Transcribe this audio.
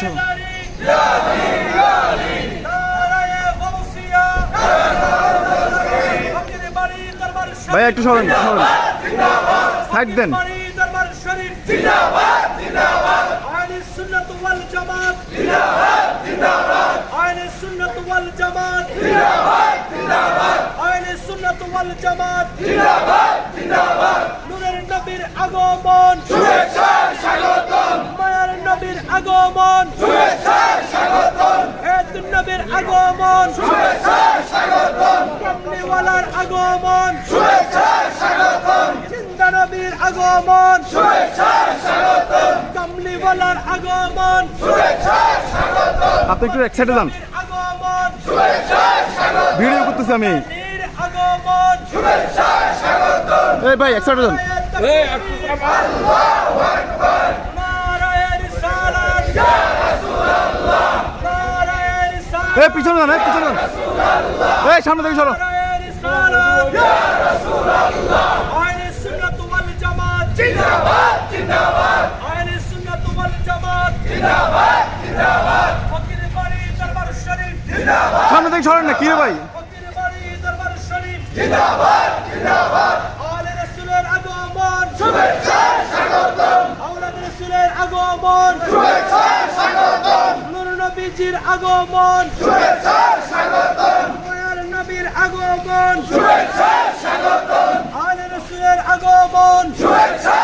একশো ভাই একটু সরেন সাইড দেন নবীর আগমন শুভেচ্ছা স্বাগতম মায়ার নবীর আগমন শুভেচ্ছা স্বাগতম হেতুন নবীর আগমন শুভেচ্ছা স্বাগতম কমলিওয়ালার আগমন শুভেচ্ছা স্বাগতম জিন্দা নবীর আগমন শুভেচ্ছা স্বাগতম কমলিওয়ালার আগমন শুভেচ্ছা স্বাগতম আপনি একটু এক সাইডে যান আগমন শুভেচ্ছা স্বাগতম ভিডিও করতেছি আমি আগমন শুভেচ্ছা স্বাগতম এই ভাই এক সাইডে যান আল্লাহু আকবার নারায়ে রিসালাত ইয়া রাসূলুল্লাহ নারায়ে রিসালাত এই পিছনে যান পিছনে যান এই সামনে থেকে সরো নারায়ে রিসালাত ইয়া রাসূলুল্লাহ আহলে সুন্নাত ওয়াল জামাত জিন্দাবাদ জিন্দাবাদ আহলে সুন্নাত ওয়াল জামাত জিন্দাবাদ জিন্দাবাদ ফকির বাড়ি দরবার শরীফ জিন্দাবাদ সামনে থেকে সরেন না কি রে ভাই ফকির বাড়ি দরবার শরীফ জিন্দাবাদ জিন্দাবাদ আহলে রাসূলের আগমন শুভেচ্ছা স্বাগতম আওলাদ রাসূলের আগমন শুভেচ্ছা স্বাগতম নূর নবীজির আগমন শুভেচ্ছা স্বাগতম মায়ার নবীর আগমন শুভেচ্ছা স্বাগতম আহলে রাসূলের আগমন শুভেচ্ছা